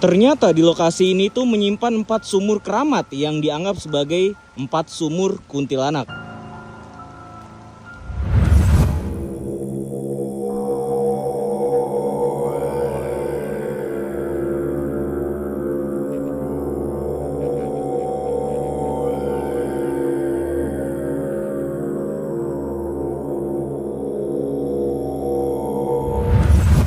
Ternyata di lokasi ini tuh menyimpan 4 sumur keramat yang dianggap sebagai 4 sumur kuntilanak.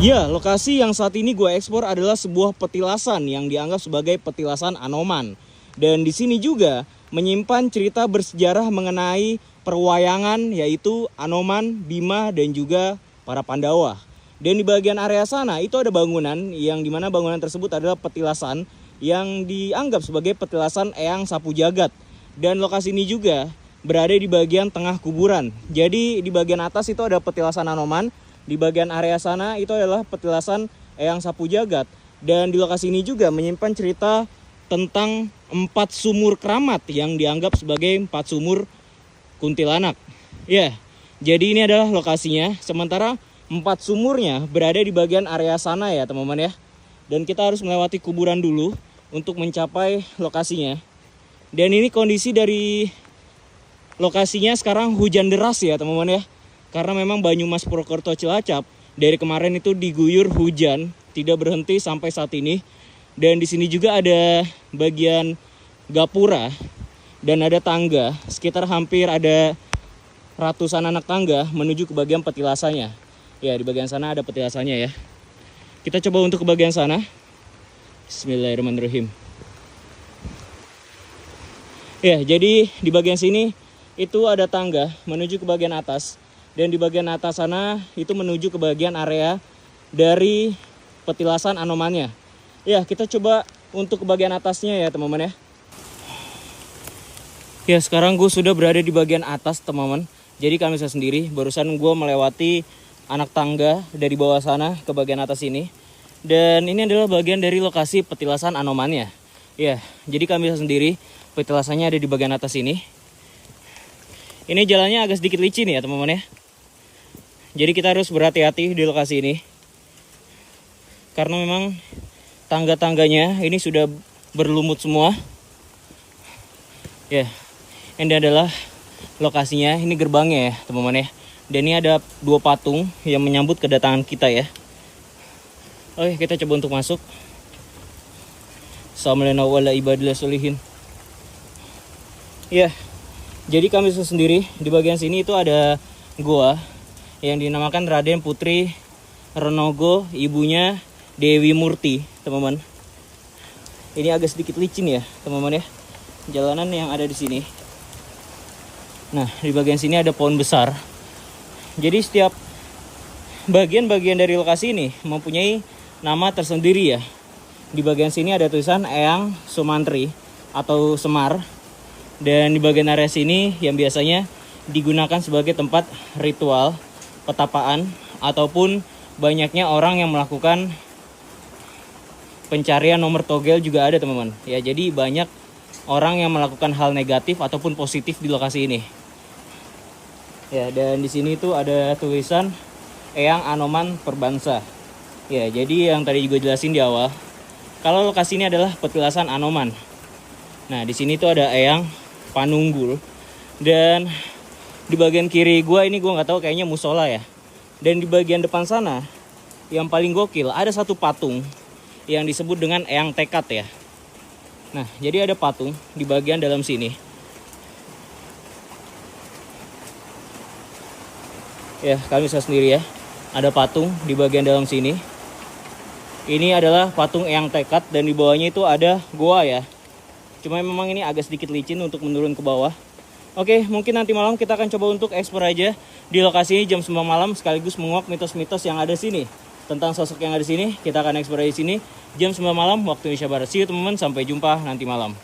Ya, lokasi yang saat ini gue eksplor adalah sebuah petilasan yang dianggap sebagai petilasan Anoman. Dan di sini juga menyimpan cerita bersejarah mengenai perwayangan, yaitu Anoman, Bima, dan juga para Pandawa. Dan di bagian area sana itu ada bangunan yang dimana bangunan tersebut adalah petilasan yang dianggap sebagai petilasan Eyang Sapu Jagat. Dan lokasi ini juga berada di bagian tengah kuburan. Jadi di bagian atas itu ada petilasan Anoman. Di bagian area sana itu adalah petilasan Eyang Sapu Jagat. Dan di lokasi ini juga menyimpan cerita tentang 4 sumur keramat yang dianggap sebagai 4 sumur kuntilanak. Ya, jadi ini adalah lokasinya. Sementara 4 sumurnya berada di bagian area sana ya teman-teman ya. Dan kita harus melewati kuburan dulu untuk mencapai lokasinya. Dan ini kondisi dari lokasinya sekarang hujan deras ya teman-teman ya. Karena memang Banyumas Purwokerto Cilacap dari kemarin itu diguyur hujan, tidak berhenti sampai saat ini. Dan di sini juga ada bagian gapura dan ada tangga, sekitar hampir ada ratusan anak tangga menuju ke bagian petilasannya. Ya, di bagian sana ada petilasannya ya. Kita coba untuk ke bagian sana. Bismillahirrahmanirrahim. Ya, jadi di bagian sini itu ada tangga menuju ke bagian atas. Dan di bagian atas sana itu menuju ke bagian area dari petilasan Anomannya. Ya, kita coba untuk ke bagian atasnya ya teman-teman ya. Ya, sekarang gue sudah berada di bagian atas teman-teman. Jadi kalian bisa sendiri, barusan gue melewati anak tangga dari bawah sana ke bagian atas ini. Dan ini adalah bagian dari lokasi petilasan Anomannya. Ya, jadi kalian bisa sendiri, petilasannya ada di bagian atas ini. Ini jalannya agak sedikit licin ya teman-teman ya. Jadi kita harus berhati-hati di lokasi ini. Karena memang tangga-tangganya ini sudah berlumut semua. Ya, ini adalah lokasinya. Ini gerbangnya ya teman-teman ya. Dan ini ada 2 patung yang menyambut kedatangan kita ya. Oke, kita coba untuk masuk. Assalamualaikum warahmatullahi wabarakatuh. Ya, jadi kami bisa sendiri. Di bagian sini itu ada gua yang dinamakan Raden Putri Renogo, ibunya Dewi Murti, teman-teman. Ini agak sedikit licin ya, teman-teman ya. Jalanan yang ada di sini. Nah, di bagian sini ada pohon besar. Jadi setiap bagian-bagian dari lokasi ini mempunyai nama tersendiri ya. Di bagian sini ada tulisan Eyang Sumantri atau Semar. Dan di bagian area sini yang biasanya digunakan sebagai tempat ritual petapaan ataupun banyaknya orang yang melakukan pencarian nomor togel juga ada teman-teman. Ya, jadi banyak orang yang melakukan hal negatif ataupun positif di lokasi ini. Ya, dan di sini tuh ada tulisan Eyang Anoman Perbansa. Ya, jadi yang tadi juga jelasin di awal, kalau lokasi ini adalah petilasan Anoman. Nah, di sini tuh ada Eyang Panunggul. Dan di bagian kiri gua ini gua nggak tahu, kayaknya musola ya. Dan di bagian depan sana yang paling gokil ada satu patung yang disebut dengan Eyang Tekad ya. Nah, jadi ada patung di bagian dalam sini. Ya, kalian bisa sendiri ya. Ada patung di bagian dalam sini. Ini adalah patung Eyang Tekad dan di bawahnya itu ada goa ya. Cuma memang ini agak sedikit licin untuk menurun ke bawah. Oke, mungkin nanti malam kita akan coba untuk eksplor aja di lokasi ini jam 9 malam sekaligus menguak mitos-mitos yang ada sini. Tentang sosok yang ada di sini, kita akan eksplor di sini jam 9 malam waktu Indonesia Barat. See you teman-teman, sampai jumpa nanti malam.